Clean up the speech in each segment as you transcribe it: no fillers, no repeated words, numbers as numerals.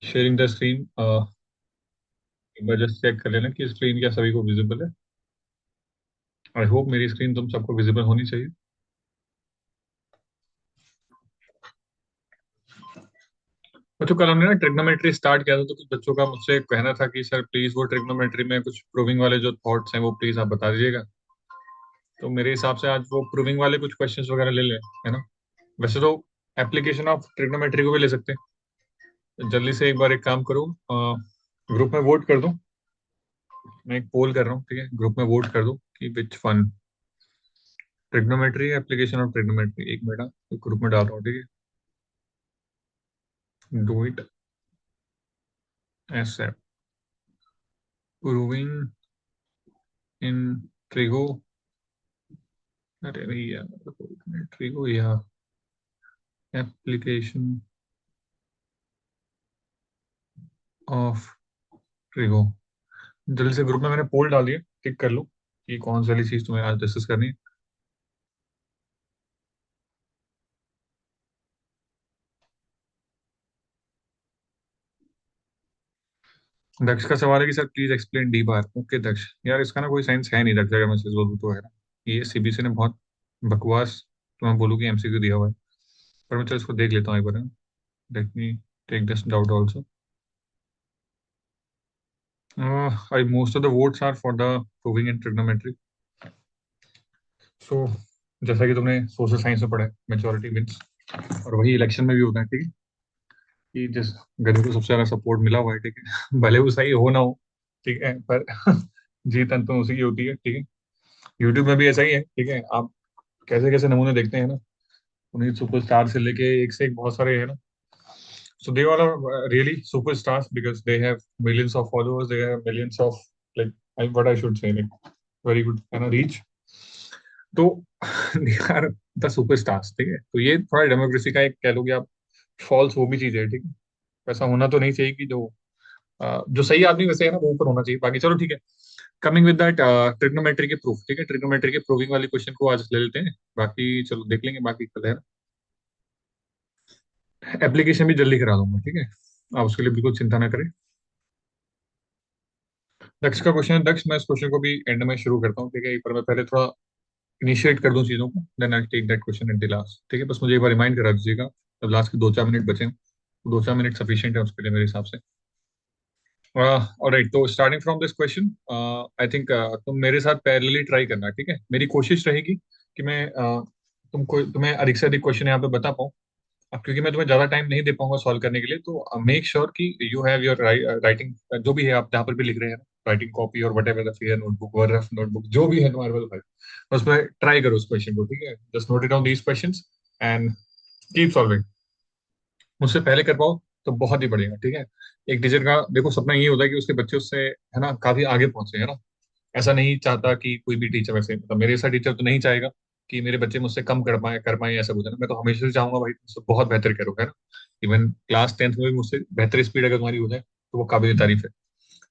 Sharing the screen. एक बार just check कर लेना कि स्क्रीन क्या सभी को विजिबल है। आई होप मेरी स्क्रीन तुम सबको विजिबल होनी चाहिए। बच्चों कल हमने ना ट्रिग्नोमेट्री स्टार्ट किया था, तो कुछ बच्चों का मुझसे कहना था कि सर प्लीज वो ट्रिग्नोमेट्री में कुछ प्रूविंग वाले जो थॉट्स हैं वो प्लीज आप बता दीजिएगा। तो मेरे हिसाब से आज वो प्रूविंग वाले कुछ क्वेश्चंस वगैरह ले लें, है ना। वैसे तो एप्लीकेशन ऑफ ट्रिग्नोमेट्री को भी ले सकते हैं। तो जल्दी से एक बार एक काम करूँ, ग्रुप में वोट कर दूं। मैं एक पोल कर रहा हूँ, ठीक है, ग्रुप में वोट कर दूं कि which one, trigonometry application of trigonometry. एक मिनट, ग्रुप में डाल रहा हूँ, ठीक है। Do it S proving in trigo, अरे भैया, ट्रिगो या एप्लीकेशन ऑफ ट्रिगो। जल्दी से ग्रुप में मैंने पोल डाल दिया, टिक कर लो कि कौन सी वाली चीज तुम्हें आज डिस्कस करनी है। दक्ष का सवाल है कि सर प्लीज एक्सप्लेन डी बार। ओके दक्ष, यार इसका ना कोई साइंस है नहीं दक्ष, अगर मैं सच बोलूं तो, है ना। ये सीबीएसई ने बहुत बकवास, तो मैं बोलूँ कि एमसीक्यू दिया हुआ है। पर मैं चल इसको देख लेता हूँ एक बार। Let me take this doubt also. I most of the votes are for the proving in trigonometry. So जैसा कि तुमने सोशल साइंस में पढ़ा है, मेजोरिटी विंस। और वही इलेक्शन में भी होता है, ठीक है, कि जिस गधे को सबसे ज्यादा सपोर्ट मिला हुआ है, ठीक है, भले वो सही हो ना हो, ठीक है, पर जीत अंत में उसी की होती है, ठीक है। यूट्यूब में भी ऐसा ही है, ठीक है। आप कैसे कैसे नमूने देखते हैं ना, उन्हीं सुपरस्टार से लेके एक से एक बहुत सारे है ना। So they all are really superstars because they have millions of followers. They have millions of, like, what I should say, like, very good है ना, reach. तो they are the superstars, ठीक है। तो ये थोड़ा डेमोक्रेसी का एक कह लो कि आप फॉल्स वो भी चीज है, ठीक है। वैसा होना तो नहीं चाहिए कि जो सही आदमी वैसे है ना वो ऊपर होना चाहिए, बाकी चलो ठीक है। कमिंग विद दैट, ट्रिग्नोमेट्री के प्रूफ, ठीक है, ट्रिग्नोमेट्री के प्रूविंग वाले क्वेश्चन को आज ले लेते हैं। बाकी चलो देख लेंगे, बाकी कल है ना। एप्लीकेशन भी जल्दी करा दूंगा, ठीक है, आप उसके लिए बिल्कुल चिंता ना करें। दक्ष का क्वेश्चन है, दक्ष मैं इस क्वेश्चन को भी एंड में शुरू करता हूँ, ठीक है, एक बार मैं पहले थोड़ा इनिशिएट कर दूं चीजों को, then I take that question at the last, ठीक है। बस मुझे एक बार रिमाइंड करा दीजिएगा, अब लास्ट के 2-4 मिनट बचे हैं, तो 2-4 मिनट सफिशियंट है उसके लिए मेरे हिसाब से। ऑलराइट, तो starting from this question, I think तुम मेरे साथ पैरेलली ट्राई करना, ठीक है। मेरी कोशिश रहेगी कि मैं तुम्हें अधिक से अधिक क्वेश्चन यहाँ पे बता पाऊँ। अब क्योंकि मैं तुम्हें ज्यादा टाइम नहीं दे पाऊंगा सॉल्व करने के लिए, तो मेक श्योर कि यू हैव योर राइटिंग, जो भी है आप जहाँ पर भी लिख रहे हैं, राइटिंग कॉपी और वट एवर द नोटबुक और रफ नोटबुक जो भी है तुम्हारे पास भाई, उसमें ट्राई करो उस क्वेश्चन को, ठीक है। Just note it down these questions and keep solving. मुझसे पहले कर पाओ तो बहुत ही बढ़िया, ठीक है। एक टीचर का देखो सपना ये होता है कि उसके बच्चे उससे है ना काफी आगे पहुंचे, है ना। ऐसा नहीं चाहता कि कोई भी टीचर, वैसे मतलब मेरे जैसा टीचर तो नहीं चाहेगा कि मेरे बच्चे मुझसे कम कर पाए ऐसा कुछ, है ना। मैं तो हमेशा से चाहूंगा भाई तुमसे बहुत बेहतर करो, है ना। इवन क्लास 10th में भी मुझसे बेहतर स्पीड अगर तुम्हारी हो जाए तो वो काबिल तारीफ है।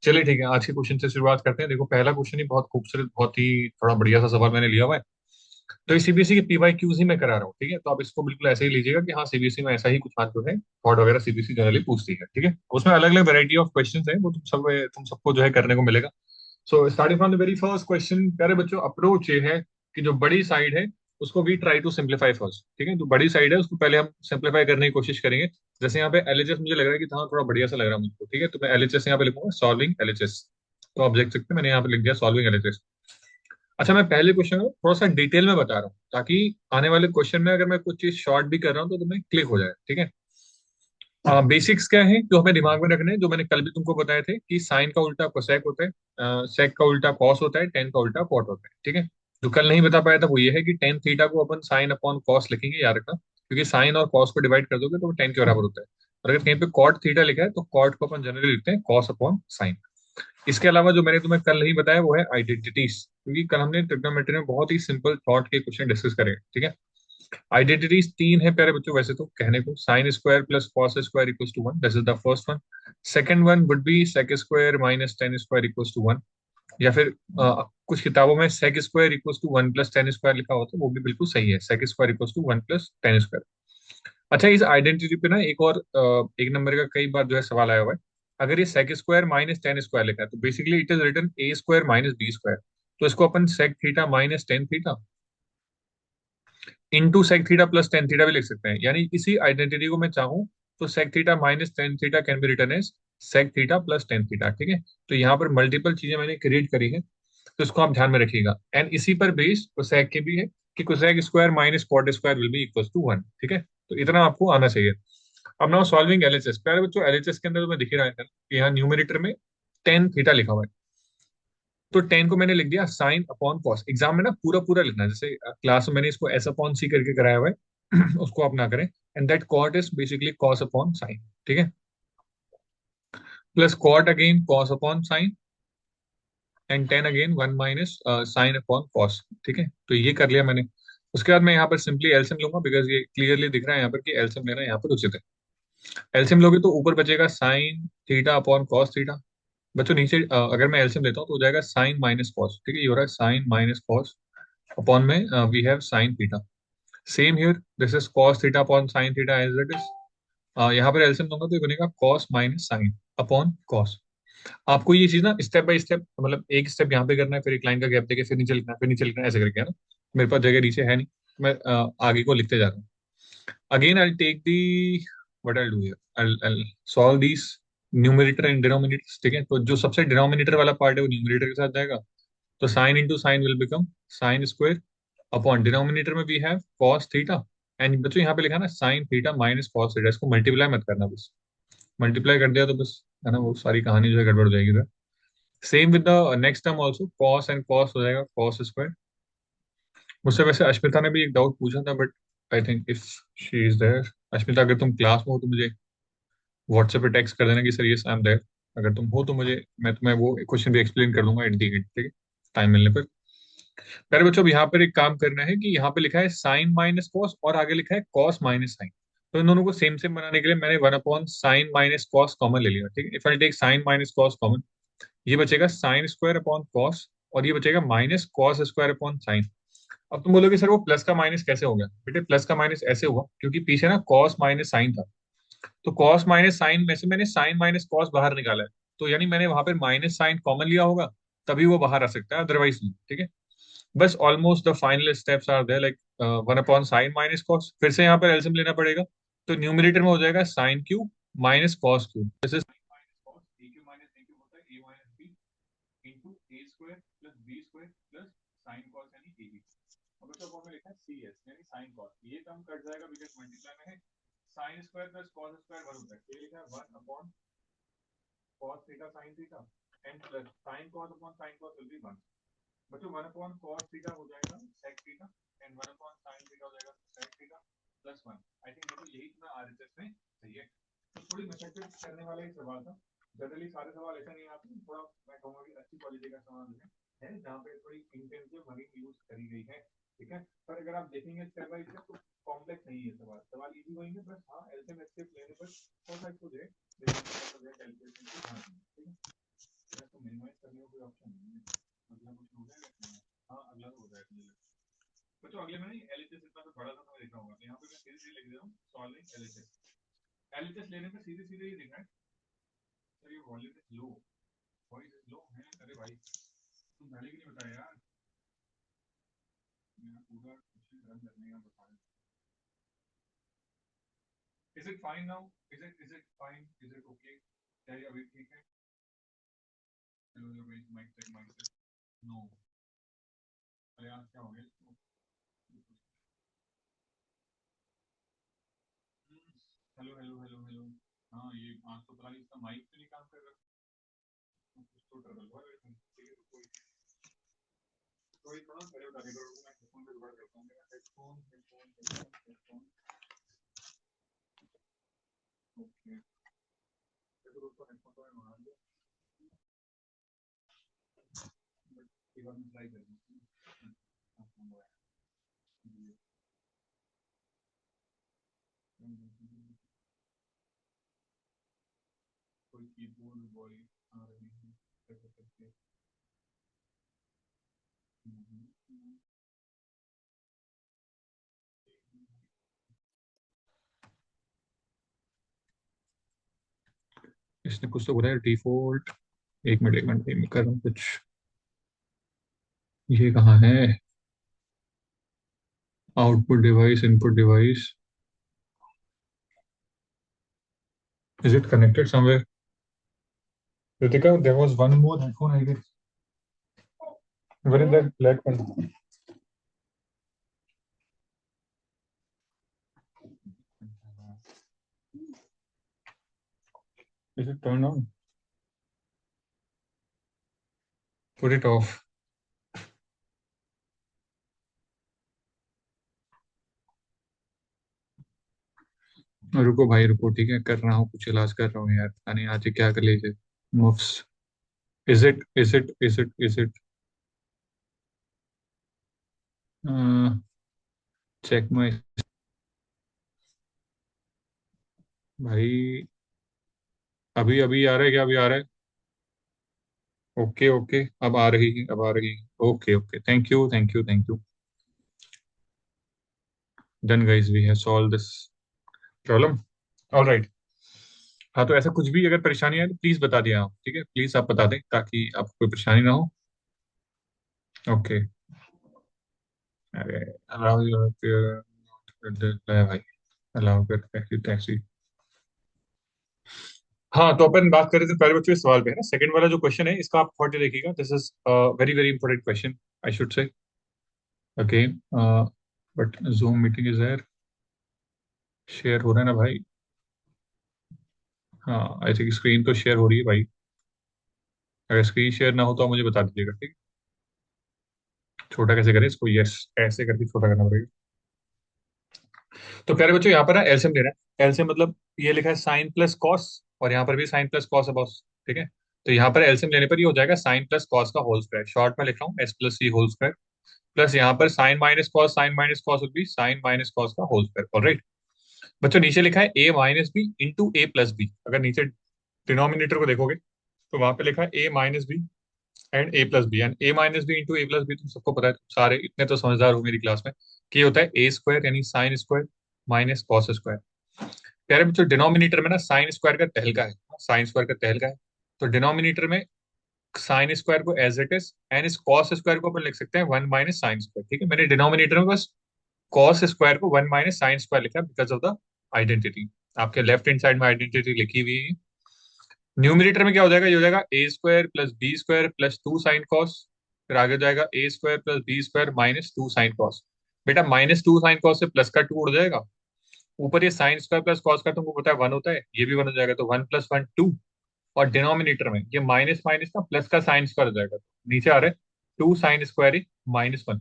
चलिए ठीक है, आज के क्वेश्चन से शुरुआत करते हैं। देखो पहला क्वेश्चन ही बहुत खूबसूरत, बहुत ही थोड़ा बढ़िया सा सवाल मैंने लिया हुआ है। तो ये सीबीएसई के पीवाई क्यूज ही मैं करा रहा हूँ, ठीक है। तो आप इसको बिल्कुल ऐसे ही लीजिएगा कि हाँ सीबीएसई में ऐसा ही कुछ जो है थॉट वगैरह सीबीएसई जनरली पूछती है, ठीक है। उसमें अलग अलग वैरायटी ऑफ क्वेश्चन है, वो तुम सबको जो है करने को मिलेगा। So starting from the very first question, प्यारे बच्चों, अप्रोच ये है कि जो बड़ी साइड है उसको we try to simplify first, ठीक है। जो बड़ी साइड है उसको पहले हम सिंप्लीफाई करने की कोशिश करेंगे। जैसे यहाँ पे एलएचएस मुझे लग रहा है कि हाँ थोड़ा बढ़िया सा लग रहा है मुझको, ठीक है। तो मैं एलएचएस यहाँ पे लिखूंगा, सॉल्विंग एलएचएस। तो आप देख सकते हैं मैंने यहाँ पे लिख दिया सॉल्विंग एलएचएस। अच्छा, मैं पहले क्वेश्चन को थोड़ा सा डिटेल में बता रहा हूँ ताकि आने वाले क्वेश्चन में अगर मैं कुछ चीज शॉर्ट भी कर रहा हूँ तो तुम्हें क्लिक हो जाए, ठीक है। बेसिक्स क्या है जो हमें दिमाग में रखने हैं, जो मैंने कल भी तुमको बताए थे कि साइन का उल्टा कोसेक होता है, सेक का उल्टा कॉस होता है, टेन का उल्टा कॉट होता है, ठीक है। जो कल नहीं बता पाया था वो ये है कि टेन थीटा को अपन साइन अपॉन कॉस लिखेंगे, याद रखना, क्योंकि साइन और कॉस को डिवाइड कर दोगे तो वो टेन के बराबर होता है। और अगर कहीं पे कॉट थीटा लिखा है तो कॉट को अपन जनरली लिखते हैं कॉस अपॉन साइन। इसके अलावा जो मैंने तुम्हें कल नहीं बताया वो है आइडेंटिटीज, क्योंकि कल हमने ट्रिग्नोमेट्री में बहुत ही सिंपल थॉट के क्वेश्चन डिस्कस करे, ठीक है। आइडेंटिटीज तीन है प्यारे बच्चों वैसे तो कहने को, sine square plus cos square equals to one, this is the first one. Second one would be sec square minus tan square equals to one, या फिर कुछ किताबों में sec square equals to one plus tan square लिखा होता है, वो भी बिल्कुल सही है, sec square equals to one plus tan square. अच्छा, इस आइडेंटिटी पे ना एक और एक नंबर का कई बार जो है सवाल आया हुआ है। अगर ये sec square minus tan square लिखा है तो basically it is written A square minus B square. तो इसको अपन sec theta minus ten theta into sec theta plus ten theta भी लिख सकते हैं। यानी इसी आइडेंटिटी को मैं चाहूँ तो sec theta minus ten theta can be written as sec theta plus ten theta. ठीक है, तो यहाँ पर मल्टीपल चीजें मैंने क्रिएट करी है, तो इसको आप ध्यान में रखिएगा। एंड इसी पर बेस्ड कोसेक के भी है कि cosec square minus cot square will be equal to one. ठीक है, तो इतना आपको आना चाहिए। अब नाउ सॉल्विंग एलएचएस। प्यारे बच्चों, एलएचएस के अंदर तो मैं दिख ही रहा है कि यहाँ न्यूमरेटर में टेन थीटा लिखा हुआ है। तो टेन को मैंने लिख दिया साइन अपॉन कॉस। एग्जाम में ना पूरा पूरा लिखना है, जैसे क्लास में मैंने इसको एस अपॉन सी करके कराया हुआ है उसको आप ना करें। And that cot is basically cos upon sine. ठीक है, plus cot again cos upon sine and tan again one minus sine upon cos. ठीक है, तो ये कर लिया मैंने। उसके बाद मैं यहाँ पर सिंपली एलसियम लूंगा बिकॉज ये क्लियरली दिख रहा है यहाँ पर कि एलसियम लेना यहाँ पर उचित है। एलसियम लोगे तो ऊपर बचेगा sine theta upon cos theta. बच्चों नीचे अगर मैं एलसियम लेता हूँ तो हो जाएगा साइन माइनस कॉस। ठीक है, ये हो रहा है साइन माइनस कॉस अपॉन में we have sine theta. Same here, this is cos theta upon sine theta as it is. यहाँ पर एलसियम दूंगा तो ये बनेगा cos minus sine upon cos. आपको ये चीज ना स्टेप बाय स्टेप, मतलब एक स्टेप यहाँ पे करना है, फिर एक लाइन का गैप देके फिर नीचे लिखना है, फिर नीचे लिखना है, ऐसे करके है ना। मेरे पास जगह नीचे है नहीं, मैं आगे को लिखते जा रहा हूँ। Again I take the what I do here, I solve these numerator and denominator. ठीक है, तो जो सबसे डिनोमिनेटर वाला पार्ट है वो न्यूमरेटर के साथ जाएगा। तो sine into sine will become sine square upon denominator में we have cos theta. And बच्चों यहाँ पे लिखा ना sine theta minus cos theta, इसको मल्टीप्लाई मत करना, बस मल्टीप्लाई कर दिया तो बस है ना वो सारी कहानी जो है गड़बड़ हो जाएगी। Same with the next term also, cos and cos हो जाएगा कॉस स्क्वायर। मुझसे वैसे अश्मिता ने भी एक डाउट पूछा था, but I think if she is there, Ashmita अगर तुम क्लास में हो तो मुझे व्हाट्सएप पे टेक्स्ट कर देना कि sir yes I am there. अगर तुम हो तो मुझे, मैं तुम्हें वो क्वेश्चन भी एक्सप्लेन कर दूंगा एट दी एंड। ठीक है, टाइम मिलने पर। पहले बच्चों अब यहाँ पर एक काम करना है कि यहाँ पे लिखा है साइन माइनस कॉस और आगे लिखा है कॉस माइनस साइन। तो इन दोनों को सेम सेम बनाने के लिए मैंने one upon sine minus cos common ले लिया। ठीक है, if I take sine minus cos common, ये बचेगा साइन स्क्वायर अपॉन कॉस और ये बचेगा minus cos square upon sine. अब तुम बोलोगे सर वो प्लस का माइनस कैसे हो गया? बेटे प्लस का माइनस ऐसे हुआ क्योंकि पीछे ना कॉस माइनस साइन था। तो कॉस माइनस साइन में से मैंने साइन माइनस कॉस बाहर निकाला है, तो यानी मैंने वहां पर माइनस साइन कॉमन लिया होगा, तभी वो बाहर आ सकता है, अदरवाइज नहीं। ठीक है, बस almost the final steps are there, like one upon sine minus cos, फिर से यहाँ पर एलसियम लेना पड़ेगा। तो न्यूमरेटर में हो जाएगा sine cube minus cos cube. This is into A square plus B square plus sine cos यानी ए बी। अब इसका फॉर्मूला लिखा है सी एस यानी साइन कॉस। ये टर्म कट जाएगा बिकॉज मल्टीप्लाई में है। Sine square plus cos square one होता है, तो ये लिखा है one upon cos theta sine theta and plus sine cos upon sine cos will be one. बच्चों वन अपॉन कॉस थीटा हो जाएगा sec theta and one upon sine theta हो जाएगा sec theta plus one. I think देखो यही तुम्हें RHS में चाहिए। तो थोड़ी मशक्कत करने वाला ही सवाल था। जनरली सारे सवाल ऐसा नहीं आते, थोड़ा मैं कहूँगा कि अच्छी क्वालिटी का सवाल है जहाँ पे थोड़ी इंटेंसिव मनी यूज करी गई है। ठीक है, पर अगर आप देखेंगे स्टेप बाय स्टेप तो कॉम्प्लेक्स नहीं है सवाल, सवाल इजी होंगे, बस हाँ एलसीएम एचसीएफ लेने पर थोड़ा सा इसको दे कैलकुलेशन की ध्यान देना। ठीक है, इसको मिनिमाइज करने का कोई ऑप्शन नहीं है। अगला कुछ हो जाएगा? हाँ अगला तो हो जाएगा। बच्चों अगले में एलएचएस इतना तो बड़ा था तो मैं लिखा होगा, यहाँ पे मैं सीधे सीधे लिख दे रहा हूँ सॉल्विंग एलएचएस। एलएचएस लेने पे सीधे सीधे ही लिखना है सर ये volume is low, voice is low है। अरे भाई तुम पहले क्यों नहीं बताया यार, मैं पूरा क्वेश्चन रन करने का बता रहा। Is it fine now? Is it fine? Is it okay? क्या ये अभी ठीक है? हेलो हेलो भाई, mic check mic check. No, अरे यार क्या हो गया इसको? Hello hello hello hello. हाँ ये आज तो पता नहीं इसका माइक तो नहीं काम कर रहा, कुछ तो ट्रबल हुआ है इसमें। ठीक है तो कोई कोई थोड़ा पहले बता देगा, मैं हेडफोन पे जुगाड़ करता हूँ। मेरा headphone headphone headphone headphone okay, तो दोस्तों हेडफोन तो मैं मंगा लिया, बट एक बार मैं ट्राई कर दूँ। कोई कीबोर्ड वॉइस आ रही है कैसे करके? इसने कुछ तो बोला है डिफॉल्ट। एक मिनट मैं कर रहा हूँ कुछ। ये कहाँ है? Output device, input device. Is it connected somewhere? Ritika, there was one more headphone, I guess. Where is that black one? Is it turned on? Put it off. रुको भाई रुको, ठीक है, कर रहा हूँ, कुछ इलाज कर रहा हूँ यार, पता नहीं आज ये क्या कर लीजिए। मुफ्स। Is it check my. भाई अभी अभी आ रहा है क्या? अभी आ रहा है? ओके ओके, अब आ रही है, अब आ रही है। Okay okay, thank you thank you thank you. Done guys, we have solve this problem. Alright. हाँ, तो ऐसा कुछ भी अगर परेशानी है तो प्लीज बता दिया आप, ठीक है, प्लीज आप बता दें ताकि आपको कोई परेशानी ना हो। ओके। अरे अलाउ भाई, अलाउ कर टैक्सी टैक्सी। हाँ, तो अपन बात कर रहे थे पहले बच्चों इस सवाल पे, है ना, सेकंड वाला जो क्वेश्चन है इसका आप थॉट देखिएगा, this is very very important question, I should say. Okay. But Zoom meeting is there. Share हो रहा है ना भाई? हाँ, आई थिंक स्क्रीन तो शेयर हो रही है भाई। अगर स्क्रीन शेयर ना हो तो आप मुझे बता दीजिएगा, ठीक है? छोटा कैसे करें इसको? यस, ऐसे करके छोटा करना पड़ेगा। तो प्यारे बच्चों, यहाँ पर ना एलसीएम ले रहा है। एलसीएम मतलब ये लिखा है साइन प्लस कॉस, और यहाँ पर भी साइन प्लस कॉस है बॉस, ठीक है। तो यहाँ पर एलसीएम लेने पर ये हो जाएगा साइन प्लस कॉस का होल स्क्वायर, शॉर्ट में लिख रहा हूँ S plus C whole square, plus यहाँ पर sine minus cos will be sine minus cos का होल स्क्वायर। ऑलराइट बच्चों, नीचे लिखा है A minus B into A plus B. अगर नीचे डिनोमिनेटर को देखोगे तो वहां पे लिखा है A minus B and A plus B, and A minus B into A plus B तुम सबको पता है, तुम सारे इतने तो समझदार हो मेरी क्लास में, कि ये होता है ए स्क्वायर यानी sign square minus cos square. प्यारे बच्चों, डिनोमिनेटर में ना साइन स्क्वायर का तहलका है, साइन स्क्वायर का तहलका है। तो डिनोमिनेटर में साइन स्क्वायर को एज इट इज एंड इस कॉस स्क्वायर को अपन लिख सकते हैं वन माइनस साइन स्क्वायर, ठीक है। मैंने डिनोमिनेटर में बस कॉस स्क्वायर को वन माइनस साइन स्क्वायर लिखा बिकॉज ऑफ द आइडेंटिटी। आपके लेफ्ट हैंड साइड में आइडेंटिटी लिखी हुई है। न्यूमिनेटर में क्या हो जाएगा? ये हो जाएगा A square plus B square plus two sine cos, फिर आगे हो जाएगा A square plus B square minus two sine cos. बेटा माइनस टू साइन कॉस से प्लस का टू उड़ जाएगा, ऊपर ये साइन स्क्वायर प्लस कॉस का तुमको पता है वन होता है, ये भी वन हो जाएगा, तो वन प्लस वन टू। और डिनोमिनेटर में ये माइनस माइनस ना प्लस का साइन स्क्वायर हो जाएगा, नीचे आ रहा है two sine square minus one.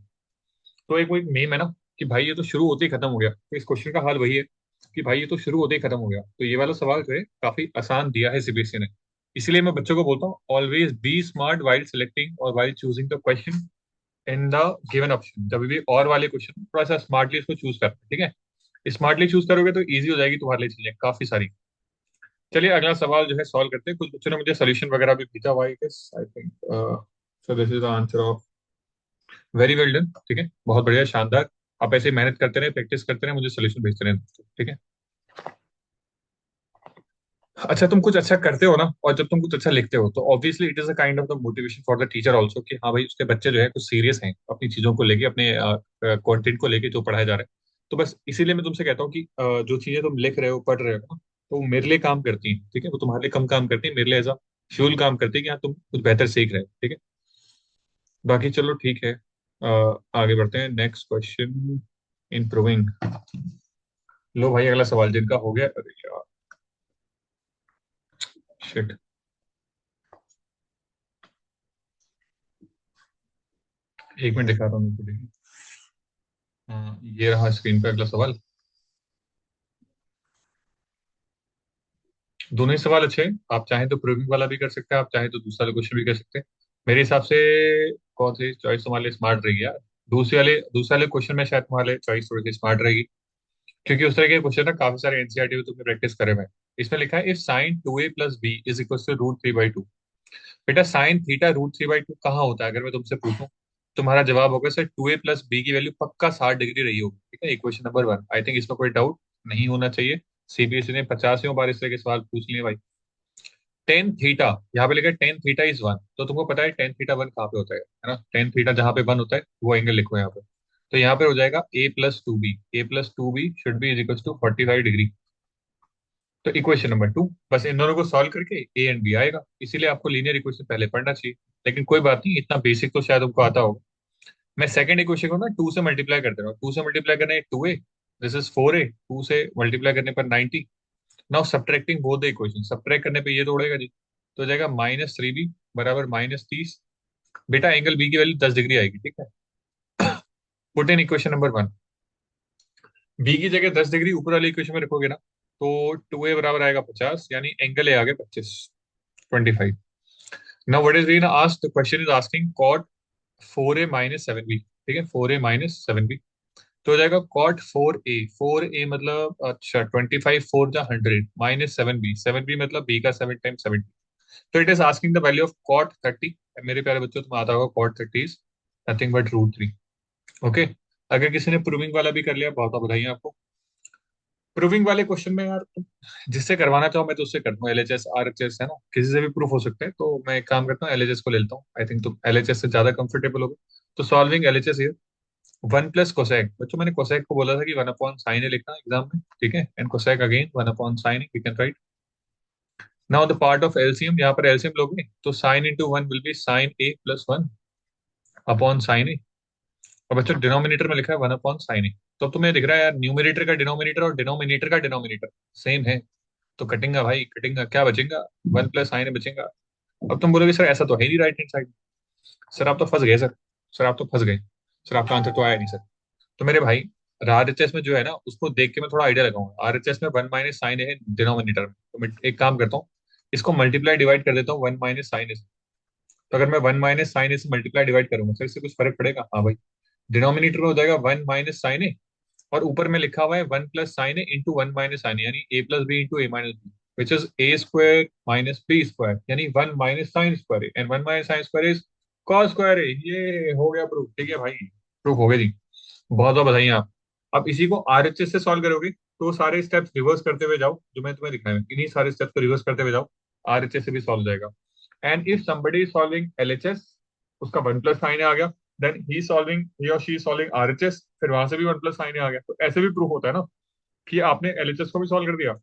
तो एक वो एक मीम है ना कि भाई ये तो शुरू होते ही खत्म हो गया, तो इस क्वेश्चन का हाल वही है कि भाई ये तो शुरू होते ही खत्म हो गया। तो ये वाला सवाल जो है काफी आसान दिया है सीबीएसई ने। इसीलिए मैं बच्चों को बोलता हूँ always be smart while selecting और while choosing the question in the given option. जब भी और वाले क्वेश्चन थोड़ा सा स्मार्टली इसको चूज करना, ठीक है। स्मार्टली चूज करोगे तो इजी हो जाएगी तुम्हारे लिए चीजें काफी सारी। चलिए अगला सवाल जो है सॉल्व करते हैं। कुछ बच्चों ने मुझे सोल्यूशन वगैरह भी भेजा हुआ है, I think so this is the answer of. Very well done, ठीक है, बहुत बढ़िया, शानदार। आप ऐसे ही मेहनत करते रहे, प्रैक्टिस करते रहे, मुझे सोल्यूशन भेजते रहे दोस्तों, ठीक है। अच्छा, तुम कुछ अच्छा करते हो ना, और जब तुम कुछ अच्छा लिखते हो तो obviously it is a kind of the motivation for the teacher also, कि हाँ भाई उसके बच्चे जो है कुछ सीरियस हैं अपनी चीजों को लेके, अपने कंटेंट को लेके जो पढ़ाया जा रहा है। तो बस इसीलिए मैं तुमसे कहता हूँ कि जो चीजें तुम लिख रहे हो पढ़ रहे हो ना, तो वो मेरे लिए काम करती हैं, ठीक है, वो तुम्हारे लिए कम काम करती है, मेरे लिए एज अ फ्यूल काम करती है कि हाँ तुम कुछ बेहतर सीख रहे हो, ठीक है। बाकी चलो ठीक है, आगे बढ़ते हैं, नेक्स्ट क्वेश्चन। इम्प्रूविंग। लो भाई अगला सवाल जिनका हो गया, अरे यार शिट। एक मिनट दिखा रहा हूँ मैं को। हाँ, ये रहा स्क्रीन पे अगला सवाल। दोनों ही सवाल अच्छे हैं, आप चाहें तो प्रूविंग वाला भी कर सकते हैं, आप चाहें तो दूसरा क्वेश्चन भी कर सकते हैं। मेरे हिसाब से कौन सी चॉइस तुम्हारे स्मार्ट रहेगी यार? दूसरे वाले क्वेश्चन में शायद तुम्हारे चॉइस थोड़ी सी स्मार्ट रहेगी, क्योंकि उस तरह के क्वेश्चन ना काफी सारे एनसीईआरटी में तुमने प्रैक्टिस करे हुए हैं। इसमें लिखा है if sine two A plus B is equal to root three by two. बेटा sine theta root three by two कहाँ होता है? अगर मैं तुमसे पूछूं, तुम्हारा जवाब होगा sir two A plus B की वैल्यू पक्का 60 डिग्री रही होगी, ठीक है। Equation number one, I think इसमें कोई डाउट नहीं होना चाहिए। सीबीएसई ने 50 बार इस तरह के सवाल पूछ लिए भाई। टेन थीटा, यहाँ पे लिखा है टेन थीटा इज वन, तो तुमको पता है टेन थीटा वन कहाँ पे होता है ना? टेन थीटा जहाँ पे वन होता है वो एंगल लिखो यहाँ पे। तो यहाँ पे हो जाएगा a+2b, a+2b should be is equal to 45 degree. तो इक्वेशन नंबर टू, बस इन दोनों को सॉल्व करके ए एंड बी आएगा, इसीलिए आपको लीनियर इक्वेशन पहले पढ़ना चाहिए। लेकिन कोई बात नहीं, इतना बेसिक तो शायद तुमको आता होगा। मैं सेकंड इक्वेशन को ना टू से मल्टीप्लाई कर दे रहा हूँ। टू से मल्टीप्लाई करना है 2a, this is 4a, two से मल्टीप्लाई करने पर 90। Now subtracting both the equation, subtract करने पे ये तोड़ेगा जी, तो हो जाएगा -3b बराबर -30। बेटा एंगल बी की वैल्यू 10 डिग्री आएगी, ठीक है। Put in equation number one, B की जगह 10 डिग्री ऊपर वाली इक्वेशन में रखोगे ना, तो 2a बराबर आएगा 50, यानी एंगल ए आ गया 25, 25। Now what is been asked, the question is asking cot 4a - 7b, ठीक है, 4a - 7b। तो हो जाएगा कॉट 4a मतलब अच्छा 25, 4 जा 100 -7b, 7b मतलब b का 7 टाइम 70। तो it is asking the value of cot 30। मेरे प्यारे बच्चों, तुम्हें आता होगा cot 30 is nothing but √3। Okay, अगर किसी ने प्रूविंग वाला भी कर लिया, बहुत बहुत बधाई आपको। प्रूविंग वाले क्वेश्चन में यार तुम जिससे करवाना चाहो मैं तो उससे करता हूँ, LHS RHS है ना, किसी से भी प्रूफ हो सकता है। तो मैं एक काम करता हूँ, LHS को ले लेता हूँ, आई थिंक तुम LHS से ज्यादा कंफर्टेबल होगे। तो सॉल्विंग LHS ये वन प्लस कोसेक, बच्चों मैंने कोसेक को बोला था कि 1/sin ए लिखना एग्जाम में, ठीक है, and cosec again 1/sin A, we can write. Now the part of LCM, यहाँ पर एलसीएम लोगे तो sine into one will be sine A plus one upon sign A. और बच्चों डिनोमिनेटर में लिखा है 1/sin ए। तो अब तुम्हें दिख रहा है यार, न्यूमिनेटर का डिनोमिनेटर और डिनोमिनेटर का डिनोमिनेटर सेम है, तो कटेंगे भाई, कटेंगे, क्या बचेगा? 1+sin ए बचेगा। अब तुम बोलोगे सर ऐसा तो है नहीं राइट हैंड साइड। सर आप तो फंस गए सर, सर आप तो फंस गए, सर आपका आंसर तो आया नहीं सर। तो मेरे भाई, आरएचएस में जो है ना उसको देख के मैं थोड़ा आइडिया लगाऊंगा। आरएचएस में 1 - sin है डिनोमिनेटर में, तो मैं एक काम करता हूँ, इसको मल्टीप्लाई डिवाइड कर देता हूँ 1 - sin से। तो अगर मैं 1 - sin से मल्टीप्लाई डिवाइड करूंगा सर, इससे कुछ फर्क पड़ेगा? हाँ भाई, डिनोमिनेटर में हो जाएगा 1 - sin और ऊपर में लिखा हुआ है 1+sin इंटू 1 - sin, यानी a+b into a - b, which is a² - b² यानी 1 - sin², and 1 - sin² is cos²। ये हो गया प्रूफ, ठीक है भाई, प्रूफ हो गया जी, बहुत बहुत बधाई आप। अब इसी को आरएचएस से सॉल्व करोगे तो सारे स्टेप्स रिवर्स करते हुए जाओ, जो मैं तुम्हें दिखाया, इन्हीं सारे स्टेप्स को रिवर्स करते हुए जाओ, आरएचएस से भी सॉल्व हो जाएगा। And if somebody is solving LHS, उसका 1+sin आ गया, देन ही और शी सॉल्विंग RHS, फिर वहां से भी 1+sin आ गया। तो ऐसे भी प्रूफ होता है ना कि आपने LHS को भी सॉल्व कर दिया,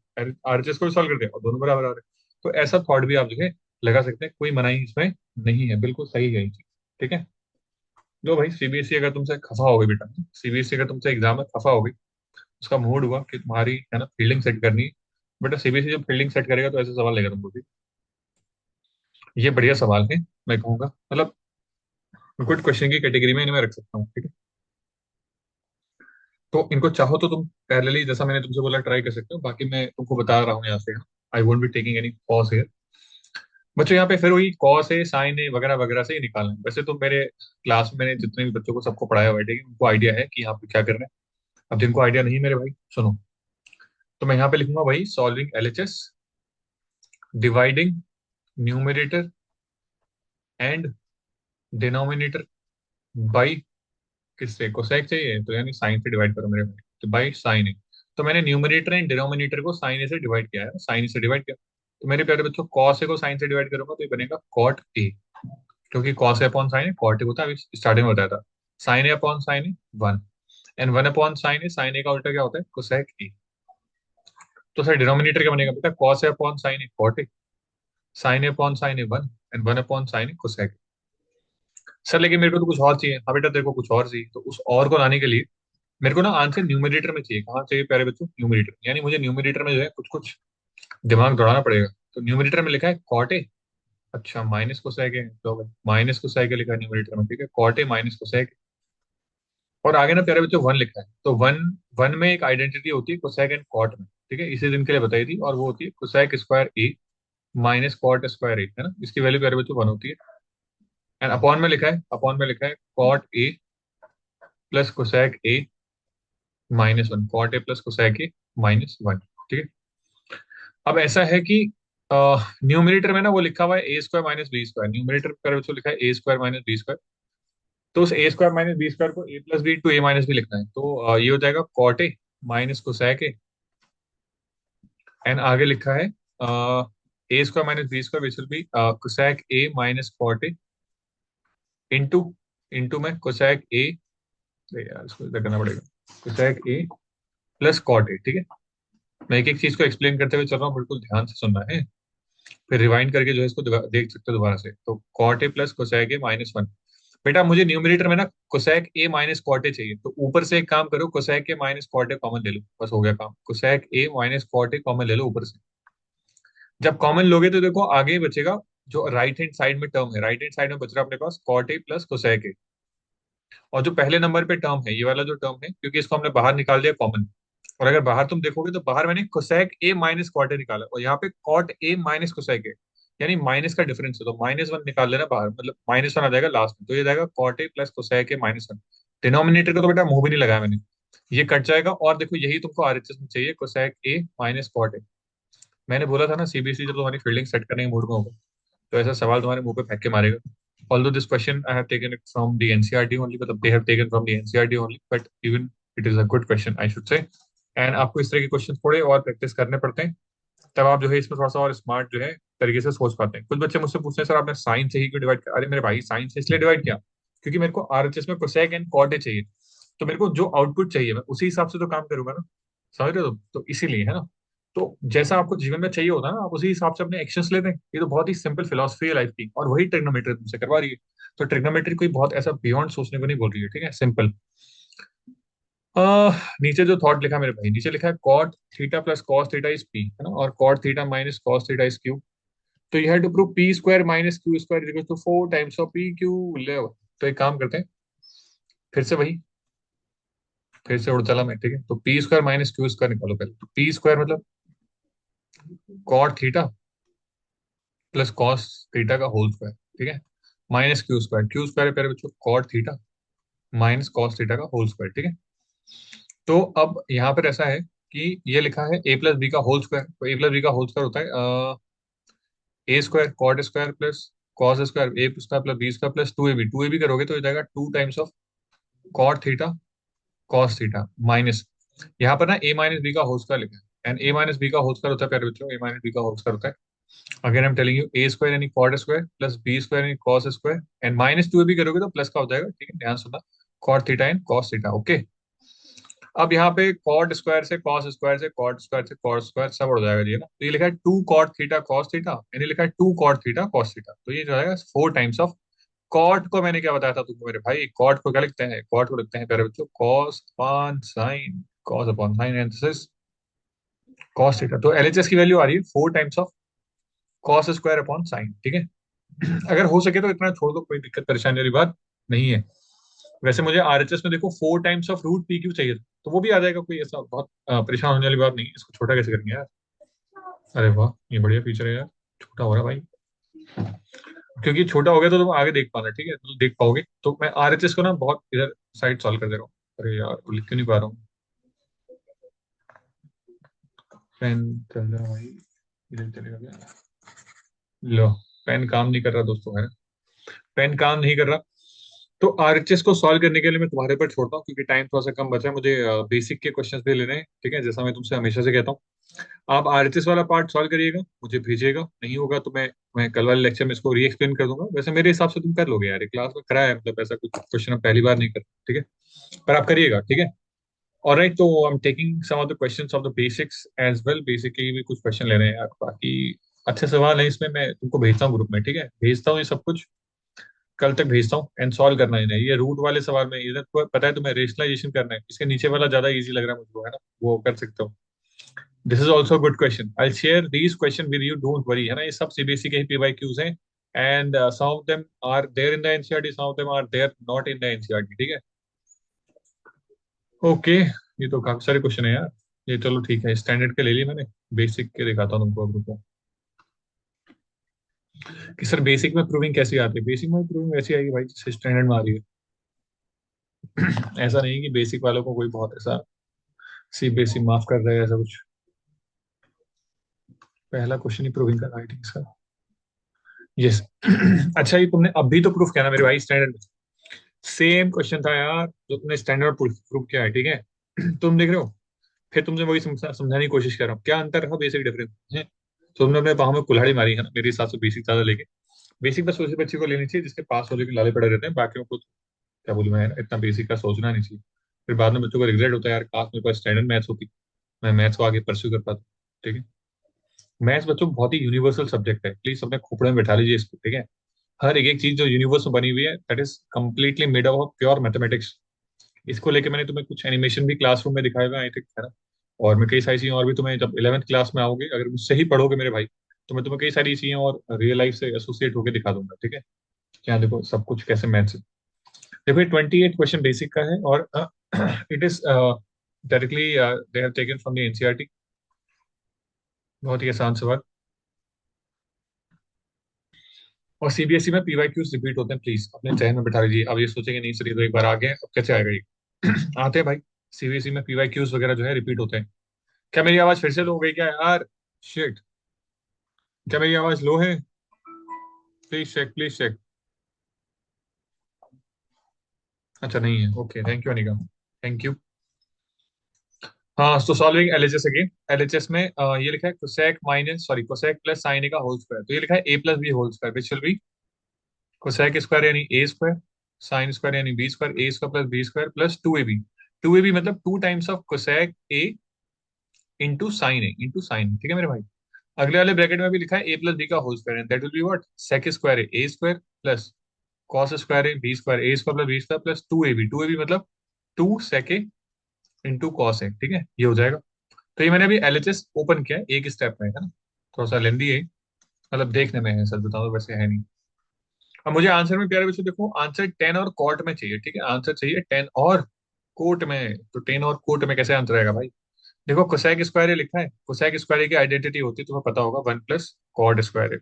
RHS को भी सॉल्व कर दिया और दोनों बराबर आ रहे हैं। तो ऐसा थॉट भी आप जो है लगा सकते हैं, कोई मनाही इसमें नहीं है, बिल्कुल सही है ये चीज, ठीक है। लो भाई, सीबीएसई अगर तुमसे खफा हो गई बेटा, सीबीएसई अगर तुमसे एग्जाम में खफा हो गई, उसका मूड हुआ कि तुम्हारी है ना फील्डिंग सेट करनी है, बेटा सीबीएसई जब फील्डिंग सेट करेगा तो ऐसे सवाल लेगा तुमको भी। ये बढ़िया सवाल है, मैं कहूंगा मतलब गुड क्वेश्चन की कैटेगरी में इन्हें मैं रख सकता हूँ, ठीक है। तो इनको चाहो तो तुम पैरेलली, जैसा मैंने तुमसे बोला, ट्राई कर सकते हो, बाकी मैं तुमको बता रहा हूँ यहाँ से। I won't be taking any pause here. बच्चों यहाँ पे फिर वही कॉस है, साइन है, वगैरह वगैरह से ही निकालना है। वैसे तो मेरे क्लास में मैंने जितने भी बच्चों को सबको पढ़ाया हुआ है, ठीक है, उनको आइडिया है कि यहाँ पे क्या करना है। अब जिनको आइडिया नहीं, मेरे भाई सुनो, तो मैं यहाँ पे लिखूंगा वही solving LHS, dividing numerator and denominator by, किससे? कोसेक चाहिए तो यानी साइन से डिवाइड करो मेरे भाई, तो बाई साइन ए। तो मैंने न्यूमरेटर एंड डिनोमिनेटर को साइन ए से डिवाइड किया है, साइन ए से डिवाइड किया। तो मेरे प्यारे बच्चों, कॉस ए को साइन से डिवाइड करूंगा तो ये बनेगा कॉट ए, क्योंकि cos A upon sign A cot A होता है, अभी स्टार्टिंग में बताया था। Sin A upon sign A one, and 1/sin A, sin A का उल्टा क्या होता है? Cosec A. तो सर डिनोमिनेटर क्या बनेगा बेटा? Cos A upon sign A cot A, sin A upon sign A one, and 1/sin A cosec. Sir लेकिन मेरे को तो कुछ और चाहिए। हाँ बेटा, तेरे को कुछ और चाहिए, तो उस और को लाने के लिए मेरे को ना आंसर न्यूमरेटर में चाहिए। कहाँ चाहिए प्यारे बच्चों? न्यूमरेटर, यानी मुझे न्यूमरेटर में जो है कुछ कुछ दिमाग दौड़ाना पड़ेगा। तो न्यूमरेटर में लिखा है कॉट ए, अच्छा माइनस कोसेक है, तो माइनस कोसेक लिखा है न्यूमरेटर में, ठीक है, कॉट ए माइनस कोसेक। और आगे ना प्यारे बच्चों वन लिखा है, तो वन, वन में एक आइडेंटिटी होती है कोसेक एंड कॉट में, ठीक है, इसी दिन के लिए बताई थी, और वो होती है कोसेक² ए माइनस कॉट² ए, है ना, इसकी वैल्यू प्यारे बच्चों वन होती है। एंड अपॉन में लिखा है, अपॉन में लिखा है cot A plus cosec A -1, cot A plus cosec A -1, ठीक है। अब ऐसा है कि न्यूमरेटर में ना वो लिखा हुआ है a² - b², न्यूमरेटर पर जो लिखा है a² - b², तो उस a² - b² को a+b इंटू a- b लिखना है। तो ये हो जाएगा cot A minus cosec A, and आगे लिखा है A square minus B square which will be cosec A minus cot A into into में कोसेक ए, यार इसको इधर करना पड़ेगा, cosec A plus cot A, ठीक है। मैं एक एक चीज को एक्सप्लेन करते हुए चल रहा हूँ, बिल्कुल ध्यान से सुनना है। फिर रिवाइंड करके जो है इसको देख सकते हो दोबारा से। तो cot A plus cosec A minus one. बेटा मुझे न्यूमरेटर में ना cosec A minus cot A चाहिए, तो ऊपर से एक काम करो, cosec A minus cot A common ले लो, बस हो गया काम। Cosec A minus cot A common ले लो ऊपर से। जब कॉमन लोगे तो देखो आगे ही बचेगा जो राइट हैंड साइड में टर्म है, राइट हैंड साइड में बच रहा है अपने पास cot A plus cosec A. और जो पहले नंबर पे टर्म है, ये वाला जो टर्म है, क्योंकि इसको हमने बाहर निकाल दिया कॉमन। और अगर बाहर तुम देखोगे तो बाहर मैंने cosec A minus cot A निकाला, और यहाँ पे cot A minus cosec A, यानी माइनस का डिफरेंस है, तो माइनस वन निकाल लेना बाहर, मतलब माइनस वन आ जाएगा लास्ट में, तो ये जाएगा cot A plus cosec A minus one. Denominator को तो बेटा मुंह भी नहीं लगाया मैंने, ये कट जाएगा। और देखो यही तुमको आरएचएस में चाहिए, cosec A minus cot A. मैंने बोला था ना सीबीएसई जब तुम्हारी फील्डिंग सेट करने के मूड में होगा तो ऐसा सवाल तुम्हारे मुंह पे फेंक के मारेगा। Although this question I have taken it from the NCRT only, मतलब they have taken from the NCRT only, but even it is a good question I should say। And आपको इस तरह के क्वेश्चन थोड़े और प्रैक्टिस करने पड़ते हैं, तब आप जो है इसमें थोड़ा सा और स्मार्ट जो है तरीके से सोच पाते हैं। कुछ बच्चे मुझसे पूछते हैं सर आपने साइन से ही क्यों डिवाइड किया? अरे मेरे भाई साइन से इसलिए डिवाइड किया क्योंकि मेरे को आरएचएस में कोसेक एंड कॉट ए चाहिए, तो मेरे को जो आउटपुट चाहिए मैं उसी हिसाब से तो काम करूंगा ना, समझ रहे हो? तो इसीलिए है ना। तो जैसा आपको जीवन में चाहिए होता है ना, आप उसी हिसाब से अपने एक्शंस लेते हैं। ये तो बहुत ही सिंपल फिलोसफी है लाइफ की, और वही ट्रिग्नोमेट्री तुमसे करवा रही है। तो ट्रिग्नोमेट्री कोई बहुत ऐसा बियॉन्ड सोचने को नहीं बोल रही है, ठीक है, सिंपल। नीचे जो थॉट लिखा मेरे भाई, नीचे लिखा है cot theta plus cos theta is P, है ना, और cot theta minus cos theta is Q. तो you have to prove P square minus Q square equal to 4 times of P Q ले। तो एक काम करते हैं, फिर से वही, फिर से उड़ चला मैं, ठीक है। तो P square minus Q square निकालो पहले। तो पी स्क्वायर मतलब cot theta plus cos theta का होल स्क्वायर, ठीक है, minus Q square. Q square है प्यारे बच्चों cot theta minus cos theta का होल स्क्वायर, ठीक है। तो अब यहाँ पर ऐसा है कि ये लिखा है ए प्लस बी का होल स्क्वायर, तो ए प्लस बी का होल स्क्वायर होता है A square cot square plus cos square A square plus B square plus two A B. Two A B करोगे तो हो जाएगा two times of cot theta cos theta minus, यहाँ पर ना ए माइनस बी का होल स्क्वायर लिखा है। एंड ए माइनस बी का होल स्क्वायर होता है प्यारे बच्चों, ए माइनस बी का होल स्क्वायर होता है, again I am telling you, A square यानी cot square plus B square यानी cos square, and minus two A B करोगे तो प्लस का हो जाएगा, ठीक है, ध्यान सुनना, cot theta and cos theta, okay. अब यहाँ पे कॉट स्क्वायर से कॉस स्क्वायर से कॉट स्क्वायर से कॉट स्क्वायर सब उड़ जाएगा, ये ना। तो ये लिखा है two cot theta cos theta, यानी लिखा है two cot theta cos theta, तो ये जो है फोर टाइम्स ऑफ कॉट को मैंने क्या बताया था तुमको मेरे भाई, कॉट को क्या लिखते हैं, कॉट को लिखते हैं प्यारे बच्चों cos upon sine, cos upon sine, and this is cos theta. तो एलएचएस की वैल्यू आ रही है four times of cos square upon sine, ठीक है। अगर हो सके तो इतना छोड़ दो, कोई दिक्कत परेशानी वाली बात नहीं है। वैसे मुझे आरएचएस में देखो four times of root P Q चाहिए था, तो वो भी आ जाएगा, कोई ऐसा बहुत परेशान होने वाली बात नहीं है। इसको छोटा कैसे करेंगे यार? अरे वाह, ये बढ़िया फीचर है यार, छोटा हो रहा है भाई, क्योंकि छोटा हो गया तो तुम आगे देख पाना, ठीक है, तो देख पाओगे। तो मैं आरएचएस को ना बहुत इधर साइड सॉल्व कर दे रहा हूँ। अरे यार वो लिख क्यों नहीं पा रहा हूँ, पेन चल रहा भाई, इधर चलेगा क्या? लो, पेन काम नहीं कर रहा दोस्तों, है, पेन काम नहीं कर रहा। तो आरएचएस को सॉल्व करने के लिए मैं तुम्हारे पर छोड़ता हूँ, क्योंकि टाइम थोड़ा सा कम बचा है, मुझे बेसिक के क्वेश्चंस भी लेने हैं, ठीक है, जैसा मैं तुमसे हमेशा से कहता हूँ। आप आरएचएस वाला पार्ट सॉल्व करिएगा, मुझे भेजिएगा, नहीं होगा तो मैं कल वाले लेक्चर में इसको री एक्सप्लेन कर दूंगा। वैसे मेरे हिसाब से तुम कर लोगे यार, ये क्लास में कराया है, मतलब ऐसा कुछ क्वेश्चन हम पहली बार नहीं कर, ठीक है, पर आप करिएगा, ठीक है। और राइट, तो I am taking some of the questions of the basics as well, basic के भी कुछ क्वेश्चन ले रहे हैं यार, बाकी अच्छे सवाल है इसमें, मैं तुमको भेजता हूँ ग्रुप में, ठीक है, भेजता हूँ ये सब कुछ, कल तक भेजता हूँ, एंड सॉल्व करना है इन्हें। ये रूट वाले सवाल में इधर तो पता है तुम्हें रेशनलाइजेशन करना है, इसके नीचे वाला ज्यादा इजी लग रहा है मुझको, है ना, वो कर सकते हो। This is also good question, I share these question with you, don't worry, है ना, ये सब सीबीएसई के ही पीवाईक्यूज हैं। And some of them are there in the NCERT, some of them are there not in the NCERT, ठीक है, okay. ये तो काफी सारे क्वेश्चन है यार, ये चलो ठीक है, स्टैंडर्ड के ले लिए मैंने, बेसिक के दिखाता हूँ तुमको अब, रुको। कि सर बेसिक में प्रूविंग कैसी आती है? बेसिक में प्रूविंग वैसी आएगी भाई जैसे स्टैंडर्ड में आ रही है। ऐसा नहीं कि बेसिक वालों को कोई बहुत ऐसा सीबीएसई माफ कर रहा है ऐसा कुछ। पहला क्वेश्चन ही प्रूविंग का आई थिंक सर, यस। अच्छा, ये तुमने अभी तो प्रूफ किया ना मेरे भाई स्टैंडर्ड में, सेम क्वेश्चन था यार जो तुमने स्टैंडर्ड प्रूफ किया है, ठीक है। तुम देख रहे हो, फिर तुमसे वही समझाने की कोशिश कर रहा हूँ, क्या अंतर है, बेसिक डिफरेंस है। तो तुमने अपने पाँव में कुल्हाड़ी मारी है ना मेरे हिसाब से, बेसिक ज्यादा लेके। बेसिक बस उसी बच्चे को लेनी चाहिए जिसके पास होने के लाले पड़े रहते हैं, बाकियों को तो क्या बोलूं मैं, इतना बेसिक का सोचना नहीं चाहिए। फिर बाद में बच्चों को रिग्रेट होता है, यार काश मेरे पास स्टैंडर्ड मैथ्स होती, मैं मैथ्स को आगे परस्यू कर पाता। ठीक है। मैथ्स बच्चों को बहुत ही यूनिवर्सल सब्जेक्ट है, प्लीज अपने खोपड़े में बैठा लीजिए इसको। ठीक है। हर एक एक चीज जो यूनिवर्स में बनी हुई है, that is completely made up of pure mathematics. इसको लेके मैंने तुम्हें कुछ एनिमेशन भी क्लासरूम में दिखाए हुए आई थिंक, है ना। और मैं कई सारी चीजें और भी तुम्हें, जब 11th क्लास में आओगे अगर मुझसे ही पढ़ोगे मेरे भाई, तो मैं तुम्हें कई सारी चीजें और रियल लाइफ से एसोसिएट होकर दिखा दूंगा। ठीक है। क्या देखो सब कुछ कैसे मैथ्स है। देखो ये 28 क्वेश्चन बेसिक का है, और it is directly they have taken from the NCERT. बहुत ही आसान सवाल। और सीबीएसई में पीवाई क्यूज रिपीट होते हैं, प्लीज अपने चयन में बिठा लीजिए। अब ये सोचेंगे नहीं सर ये तो एक बार आ गए अब कैसे आएगा ये। आते हैं भाई। सीबीएसई में पीवाई क्यूज वगैरह जो है रिपीट होते हैं। क्या मेरी आवाज फिर से लो हो गई क्या यार? शिट। क्या मेरी आवाज लो है? Please check, please check. अच्छा नहीं है, okay, thank you Anika. Thank you. हाँ, तो सॉल्विंग एलएचएस अगेन। एलएचएस में ये लिखा है cosec minus, sorry, cosec plus sin A का होल स्क्वायर, तो ये लिखा है A plus B whole square, which will be cosec square यानी ए स्क्वायर, साइन स्क्वायर यानी B square, A square plus B square plus 2ab। 2ab मतलब 2 times of cosec A into sin A into sin. ठीक है मेरे भाई। अगले वाले bracket में भी लिखा है ए प्लस बी का whole square, and that will be what, sec square A square plus cos square A B square, A square plus B square plus 2ab। 2ab मतलब 2 sec A into cos A. ठीक है, ये हो जाएगा। तो ये मैंने अभी एलएचएस ओपन किया है, एक स्टेप में है ना, थोड़ा सा लेंदी है, मतलब देखने में है, सच बताऊं तो वैसे है नहीं। अब मुझे आंसर में, प्यारे बच्चों देखो, आंसर 10 और कोट में चाहिए। ठीक है, आंसर चाहिए 10 और कोट में। तो 10 और कोट में कैसे आंसर आएगा भाई? देखो कोसेक स्क्वायर लिखा है, कोसेक स्क्वायर की आइडेंटिटी होती है, तुम्हें पता होगा, 1 प्लस कॉड स्क्वायर।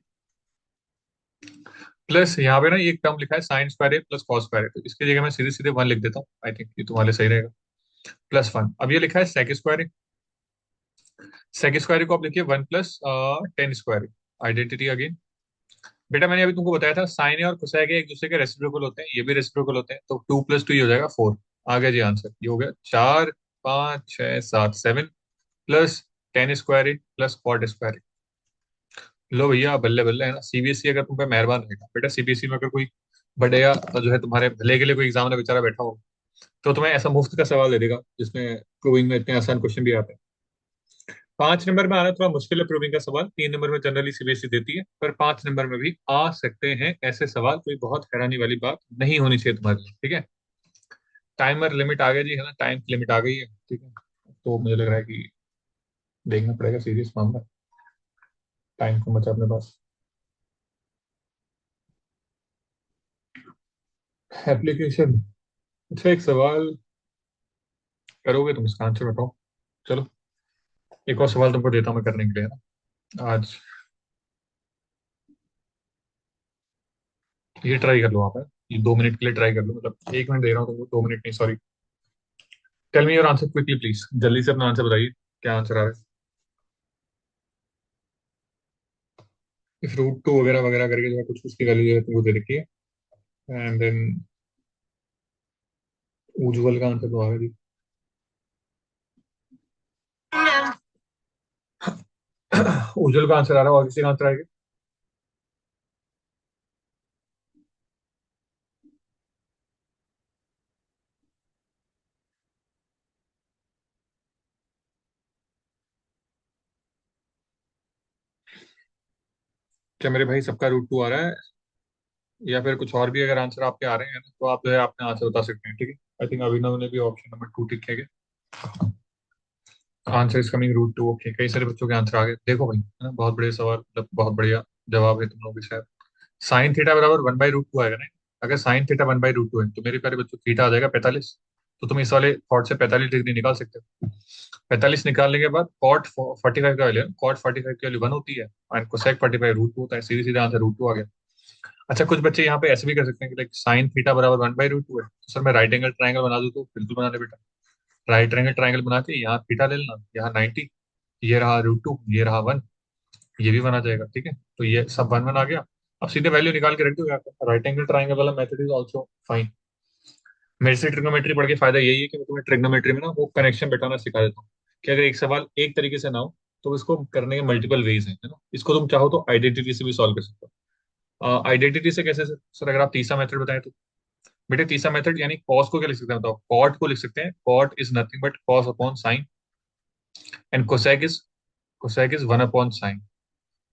प्लस यहाँ पे ना एक टर्म लिखा है sine square plus cos square, तो इसकी जगह मैं सीधे सीधे 1 लिख देता हूँ, आई थिंक ये तुम्हारे लिए सही रहेगा। +1। अब ये लिखा है सेक स्क्वायर। सेक स्क्वायर को आप लिखिए 1 प्लस 10 स्क्वायर। Identity again. बेटा मैंने अभी तुमको बताया था साइन ए और कोसेक ए एक दूसरे के रेसिप्रोकल होते हैं, ये भी रेसिप्रोकल होते हैं, तो 2 + 2 ये हो जाएगा 4। आ गया जी आंसर, ये हो गया 4 5 6 7 7 +10 स्क्वायर प्लस कॉट स्क्वायर। लो भैया, बल्ले बल्ले है ना। सीबीएसई अगर तुम पे मेहरबान रहेगा बेटा, सीबीएसई में अगर कोई बढ़िया जो है तुम्हारे भले के लिए कोई एग्जाम में बेचारा बैठा हो, तो तुम्हें ऐसा मुफ्त का सवाल दे देगा जिसमें प्रूविंग में इतने आसान क्वेश्चन भी आते हैं। 5 नंबर में आना थोड़ा मुश्किल है प्रूविंग का सवाल, 3 नंबर में जनरली सीबीएसई देती है, पर 5 नंबर में भी आ सकते हैं ऐसे सवाल, कोई बहुत हैरानी वाली बात नहीं होनी चाहिए तुम्हारे लिए। ठीक है। टाइमर लिमिट आ गया जी, है ना, टाइम लिमिट आ गई है। ठीक है। तो मुझे लग रहा है कि देखना पड़ेगा सीरियस मामला। टाइम कम बचा अपने पास। एप्लीकेशन। अच्छा एक सवाल करोगे तुम, इसका आंसर बताओ। चलो एक और सवाल तुमको देता हूँ मैं करने के लिए, है ना आज। ये ट्राई कर लो आप, है? ये 2 मिनट के लिए ट्राई कर लो, मतलब 1 मिनट दे रहा हूँ तुमको, 2 मिनट नहीं sorry. Tell me your answer quickly please, जल्दी से अपना आंसर बताइए, क्या आंसर आ रहा है। इस रूट टू वगैरह वगैरह करके जो है कुछ उसकी वैल्यू जो है तुमको दे रखी है। एंड देन उज्जवल का आंसर तो आ गया जी। उज्जवल का आंसर आ रहा है, और किसी का आंसर आएगा? क्या मेरे भाई सबका रूट टू आ रहा है? या फिर कुछ और भी अगर आंसर आपके आ रहे हैं तो आप जो है अपने आंसर बता सकते हैं। ठीक है। आई थिंक अभिनव ने भी ऑप्शन नंबर 2 टिक किया। Answer is coming root two, okay. कई सारे बच्चों के आंसर आ गए, देखो भाई, है ना, बहुत बढ़िया सवाल, मतलब बहुत बढ़िया जवाब है तुम लोगों के शायद। साइन थीटा बराबर 1/√2 आएगा ना। अगर साइन थीटा 1/√2 है तो मेरे प्यारे बच्चों थीटा आ जाएगा 45। तो तुम इस वाले थॉट से 45 डिग्री निकाल सकते हो। 45 निकालने के बाद कॉट 45 का वैल्यू, कॉट 45 की वैल्यू 1 होती है, एंड कोसेक 45 √2 होता है, सीधे सीधे आंसर √2 आ गया। अच्छा कुछ बच्चे यहाँ पे ऐसे भी कर सकते हैं कि लाइक साइन थीटा बराबर 1/√2 है, तो सर मैं राइट एंगल ट्राइंगल बना दूं, तो बिल्कुल बना ले बेटा। राइट एंगल ट्राइंगल बना के यहाँ थीटा ले लेना, यहाँ 90, ये रहा √2, ये रहा 1, ये भी बना जाएगा। ठीक है, तो ये सब 1 1 आ गया। अब सीधे वैल्यू निकाल के रख दो यहाँ पे, राइट एंगल ट्राइंगल वाला मेथड इज ऑल्सो फाइन। मेरे से ट्रिग्नोमेट्री पढ़ के फायदा यही है कि मैं तुम्हें ट्रिग्नोमेट्री में ना वो कनेक्शन बैठाना सिखा देता हूँ, कि अगर एक सवाल एक तरीके से ना हो तो इसको करने के मल्टीपल वेज हैं, है ना। इसको तुम चाहो तो आइडेंटिटी से भी सॉल्व कर सकते हो। आइडेंटिटी से कैसे सर, अगर आप तीसरा मेथड बताएं तो। बेटे तीसरा मेथड यानी कॉस को क्या लिख सकते हैं बताओ, कॉट को लिख सकते हैं, cot is nothing but cos upon sine, and cosec is one upon sine.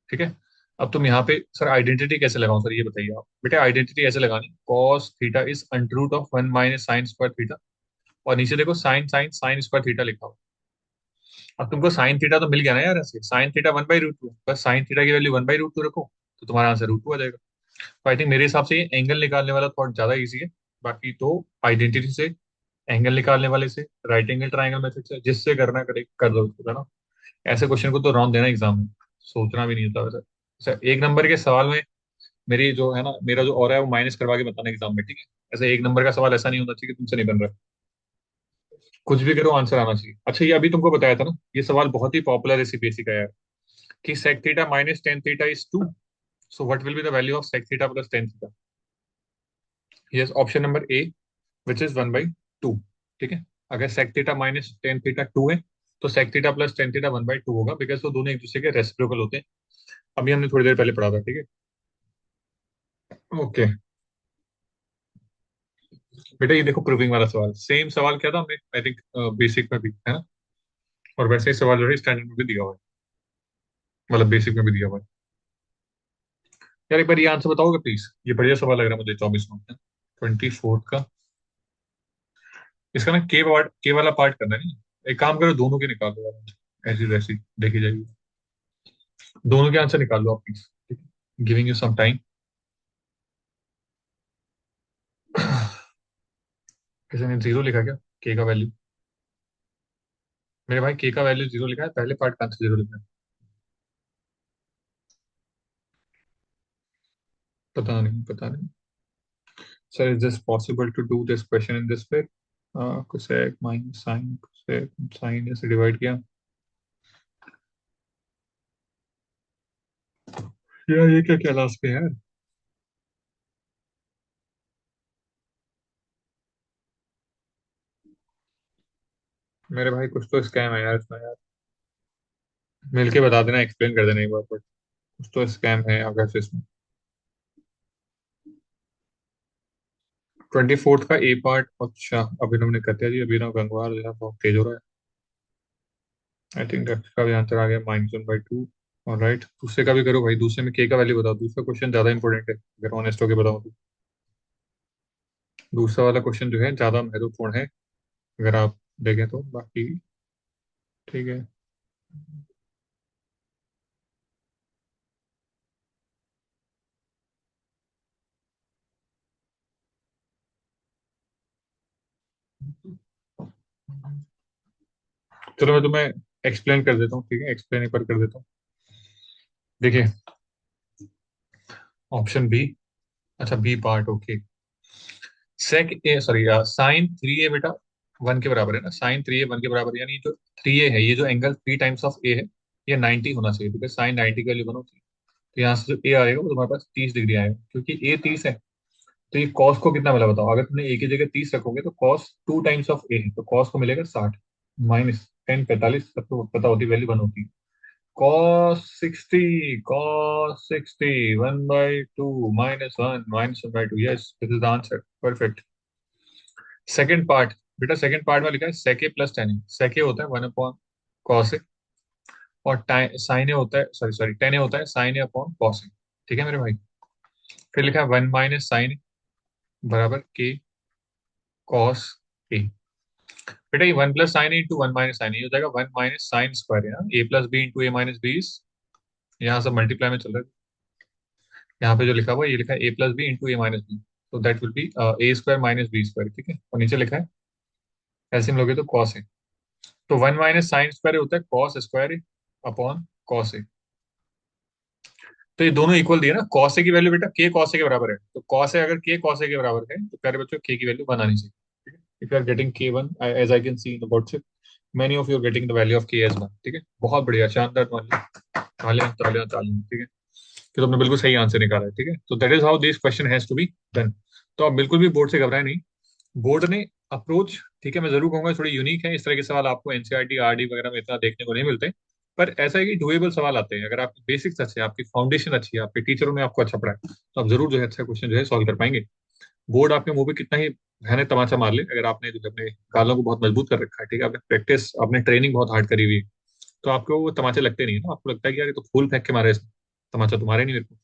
ठीक है। अब तुम यहाँ पे सर आइडेंटिटी कैसे लगाऊं सर, ये बताइए आप। बेटे आइडेंटिटी ऐसे लगानी, cos theta is under root of one minus sine square theta, और नीचे देखो sine sine sine square theta लिखा हुआ। अब तुमको साइन थीटा तो मिल गया ना यार, ऐसे sine theta one by root two, बस साइन थीटा की value one by root two रखो, तो तुम्हारा आंसर रूट टू आ जाएगा। तो आई थिंक मेरे हिसाब से ये एंगल निकालने वाला थोड़ा ज्यादा इजी है। बाकी तो आइडेंटिटी से, एंगल निकालने वाले से, राइट एंगल ट्राइंगल मेथड से, जिससे करना करे कर दो उसको, है ना। ऐसे क्वेश्चन को तो राउंड देना एग्जाम में, सोचना भी नहीं होता वैसे। अच्छा, एक नंबर के सवाल में मेरी जो है ना, मेरा जो और है वो माइनस करवा के बताना एग्जाम में, ठीक है। ऐसे एक नंबर का सवाल ऐसा नहीं होना चाहिए कि तुमसे नहीं बन रहा है। कुछ भी करो आंसर आना चाहिए। अच्छा, ये अभी तुमको बताया था ना, ये सवाल बहुत ही पॉपुलर है सीबीएसई का यार, कि sec theta minus ten theta is two, so what will be the value of sec theta plus ten theta. Yes, option number A, which is one by two. ठीक है। अगर sec theta minus ten theta two है, तो sec theta plus ten theta one by two होगा, because वो दोनों एक दूसरे के रेसिप्रोकल होते हैं। अभी हमने थोड़ी देर पहले पढ़ा था, ठीक है। ओके बेटा, ये देखो प्रूविंग वाला सवाल, सेम सवाल क्या था हमने आई थिंक बेसिक में भी, है ना। और वैसे ही सवाल जो है स्टैंडर्ड में भी दिया हुआ है, मतलब बेसिक में भी दिया हुआ है। यार एक बार ये आंसर बताओगे प्लीज, ये बढ़िया सवाल लग रहा है मुझे, 24 नंबर 24 का। इसका ना के वाला पार्ट करना है नहीं। एक काम करो, दोनों के निकाल दो यार, ऐसी वैसी देखी जाएगी। दोनों के आंसर निकाल लो आप प्लीज, ठीक है, गिविंग यू सम टाइम। किसी ने जीरो लिखा क्या, के का वैल्यू? मेरे भाई के का वैल्यू जीरो लिखा है, पहले पार्ट का आंसर जीरो लिखा है। पता नहीं, पता नहीं। Sir, is this possible to do this question in this way? Cosec minus sine, cosec sine ऐसे डिवाइड किया। यार ये क्या क्या लास्ट पे यार। मेरे भाई कुछ तो स्कैम है यार इसमें यार, मिलके बता देना, एक्सप्लेन कर देना एक बार, बट कुछ तो स्कैम है अगर इसमें। 24 का ए पार्ट, अच्छा अभिनव ने कर दिया जी, अभिनव गंगवार जो है बहुत तेज हो रहा है। आई थिंक इसका भी आंसर आ गया, माइनस वन बाई टू। और राइट, दूसरे का भी करो भाई, दूसरे में के का वैल्यू बताओ, दूसरा क्वेश्चन ज्यादा इंपॉर्टेंट है अगर ऑनेस्ट होके बताओ तो। दूसरा वाला क्वेश्चन जो है ज्यादा महत्वपूर्ण है, अगर आप देखें तो, बाकी ठीक है। चलो मैं तुम्हें एक्सप्लेन कर देता हूँ, ठीक है, एक्सप्लेन एक बार कर देता हूँ। देखिए, ऑप्शन बी, अच्छा बी पार्ट, ओके। सेक ए सॉरी, साइन थ्री ए बेटा वन के बराबर है ना, साइन थ्री ए वन के बराबर है, यानी जो थ्री ए है, ये जो एंगल थ्री टाइम्स ऑफ ए है, ये 90 होना चाहिए, बिकॉज साइन 90 का वैल्यू वन होती है। तो यहाँ से जो ए आएगा वो तुम्हारे पास 30 डिग्री आएगा, क्योंकि ए 30 है। तो ये कॉस को कितना मिला बताओ, अगर तुमने ए की जगह 30 रखोगे तो कॉस टू टाइम्स ऑफ ए है, तो कॉस को मिलेगा 60, माइनस टेन 45, सबको पता होती वैल्यू वन होती है। Cos 60 one by to minus one by to, yes this is the answer, perfect. Second part, बेटा सेकंड पार्ट में लिखा है सेके प्लस टेन ए, सेके होता है वन अपॉन कॉस ए, और साइन ए होता है, सॉरी सॉरी, टेन ए होता है sign A upon cos A. ठीक है मेरे भाई। फिर लिखा है वन माइनस साइन ए बराबर के कॉस ए। बेटा ये one plus sin A into one minus sign ए हो जाएगा, वन माइनस साइन स्क्वायर है ना, ए plus B into A minus B, यहाँ सब मल्टीप्लाई में चल रहा है। यहाँ पे जो लिखा हुआ है, ये लिखा है A plus B into A minus B, तो that will be A square minus B square, ठीक है। और नीचे लिखा है एलसीएम लोगे तो कॉस है, तो वन माइनस साइन स्क्वायर होता है cos square upon cos A. तो ये दोनों इक्वल दिए ना, कॉस ए की वैल्यू बेटा के कॉस ए के बराबर है, तो कॉस ए अगर के कॉस ए के बराबर है तो प्यारे बच्चों के की वैल्यू वन आनी चाहिए, ठीक है। If you are getting K one, as I can see in the WhatsApp, many of you are getting the value of K as one, ठीक है। बहुत बढ़िया, शानदार, तालियां तालियां तालियां, ठीक है, कि तुमने बिल्कुल सही आंसर निकाला है, ठीक है। तो that is how this question has to be done. तो आप बिल्कुल भी बोर्ड से घबराए नहीं, बोर्ड ने अप्रोच, ठीक है, मैं जरूर कहूंगा थोड़ी यूनिक है, इस तरह के सवाल आपको एनसीईआरटी आरडी वगैरह में इतना देखने को नहीं मिलते। पर ऐसा है कि डुएबल सवाल आते हैं, अगर आपकी बेसिक्स अच्छे हैं, आपकी फाउंडेशन अच्छी है, आपके टीचरों ने आपको अच्छा पढ़ाया, तो आप जरूर जो है अच्छा क्वेश्चन जो है सॉल्व कर पाएंगे। बोर्ड आपके मुंह पे कितना ही भयानक तमाचा मार ले, अगर आपने जो है अपने गालों को बहुत मजबूत कर रखा है, ठीक है, आपने प्रैक्टिस, आपने ट्रेनिंग बहुत हार्ड करी हुई है, तो आपको वो तमाचे लगते नहीं है ना, आपको लगता है कि यार ये तो फूल फेंक के मारे इसने, तमाचा तो मारे नहीं मेरे को।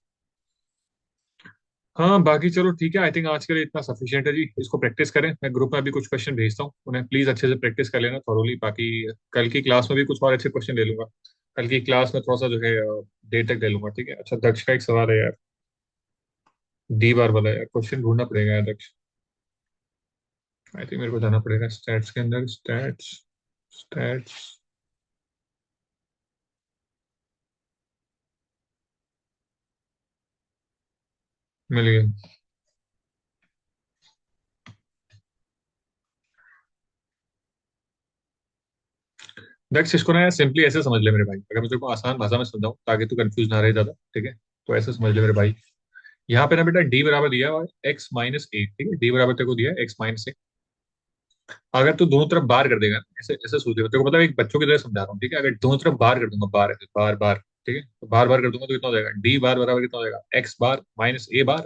हाँ बाकी चलो ठीक है, आई थिंक आज के लिए इतना सफिशियंट है जी, इसको प्रैक्टिस करें। मैं ग्रुप में अभी कुछ क्वेश्चन भेजता हूँ, उन्हें प्लीज अच्छे से प्रैक्टिस कर लेना थॉरोली। बाकी कल की क्लास में भी कुछ और अच्छे क्वेश्चन ले लूंगा। कल की क्लास में थोड़ा सा जो है देर तक ले लूंगा, ठीक है। अच्छा दक्ष का एक सवाल है यार, डी बार वाला यार, क्वेश्चन ढूंढना पड़ेगा यार दक्ष। आई थिंक मेरे को जाना पड़ेगा स्टैट्स के अंदर, स्टैट्स, स्टैट्स, मिल गया। दक्ष इसको ना सिंपली ऐसे समझ ले मेरे भाई, अगर मैं तेरे को आसान भाषा में समझाऊं ताकि तू कंफ्यूज ना रहे ज्यादा, ठीक है, तो ऐसे समझ ले मेरे भाई। यहाँ पे ना बेटा डी बराबर दिया हुआ है एक्स माइनस ए, ठीक है, डी बराबर तेरे को दिया है एक्स माइनस ए। अगर तू दोनों तरफ बार कर देगा, ऐसे ऐसे सोच तेरे को मतलब एक बच्चों की तरह समझा रहा हूँ, ठीक है, अगर दोनों तरफ बार कर दूंगा, बार ऐसे बार बार, ठीक है, तो बार बार कर दूंगा तो कितना हो जाएगा, डी बार बराबर कितना हो जाएगा, एक्स बार माइनस ए बार,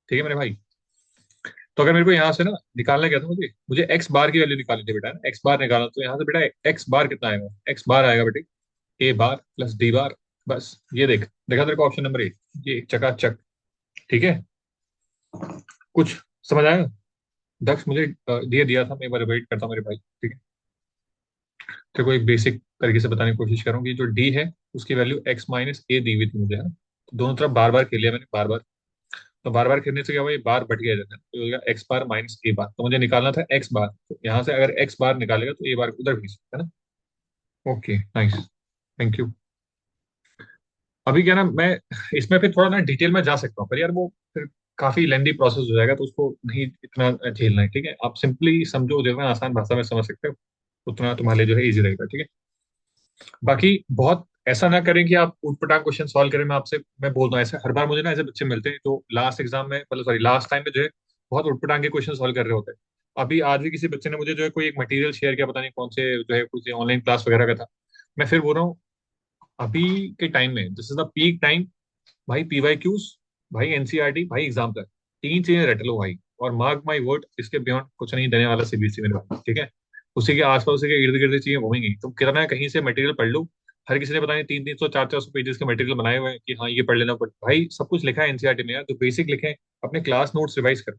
ठीक है मेरे भाई। तो अगर मेरे को यहाँ से ना निकालना क्या था, मुझे मुझे एक्स बार की वैल्यू निकालनी थी बेटा, एक्स बार निकालना, तो यहाँ से बेटा एक्स बार कितना आएगा, एक्स बार आएगा बेटे ए बार प्लस डी बार। बस ये देख, देखा तेरे को ऑप्शन नंबर ए, ये चकाचक, ठीक है। कुछ समझ आया? दक्ष मुझे दिया दिया था, मैं एक बार रिपीट करता हूँ मेरे भाई, ठीक है। तेरे को एक बेसिक तरीके से बताने की कोशिश करूँ, जो डी है उसकी वैल्यू एक्स माइनस ए दी हुई थी मुझे, है ना। तो दोनों तरफ बार बार खेल लिया मैंने, बार बार। तो बार बार खेलने से क्या हुआ, ये बार बट गया जाता है, तो हो गया एक्स बार माइनस ए बार, तो मुझे निकालना था एक्स बार, तो यहाँ से अगर एक्स बार निकालेगा तो ए बार उधर भेज सकता है ना। Okay nice, thank you. अभी क्या ना मैं इसमें फिर थोड़ा ना डिटेल में जा सकता हूँ, पर यार वो फिर काफी लेंदी प्रोसेस हो जाएगा, तो उसको नहीं इतना झेलना है, ठीक है। आप सिंपली समझो, जितना आसान भाषा में समझ सकते हो उतना तुम्हारे लिए जो है इजी रहेगा, ठीक है। बाकी बहुत ऐसा ना करें कि आप उटपटांग क्वेश्चन सॉल्व करें, मैं बोल रहा हूँ ऐसे हर बार मुझे ना ऐसे बच्चे मिलते हैं जो लास्ट एग्जाम में, मतलब सॉरी लास्ट टाइम में जो है बहुत उटपटांग के क्वेश्चन सॉल्व कर रहे होते हैं। अभी आज भी किसी बच्चे ने मुझे जो है कोई एक मटेरियल शेयर किया, पता नहीं कौन से जो है कुछ ऑनलाइन क्लास वगैरह का था। मैं फिर बोल रहा हूँ अभी के टाइम में this is the peak time, भाई पीवाई क्यूज, भाई एनसीईआरटी, भाई एग्जाम तक, तीन चीजें रट लो भाई। और मार्क माई वर्ड, इसके बियॉन्ड कुछ नहीं देने वाला सीबीएसई मेरे भाई, ठीक है। उसी के आसपास, उसी के इर्द गिर्द चीजें घूमेंगी, तुम कितना कहीं से मटेरियल पढ़ लो। हर किसी ने पता नहीं 300 400 पेजेस के मटेरियल बनाए हुए हैं कि हाँ ये पढ़ लेना, बट भाई सब कुछ लिखा है एनसीईआरटी में यार, जो बेसिक लिखे हैं, अपने क्लास नोट्स रिवाइज कर।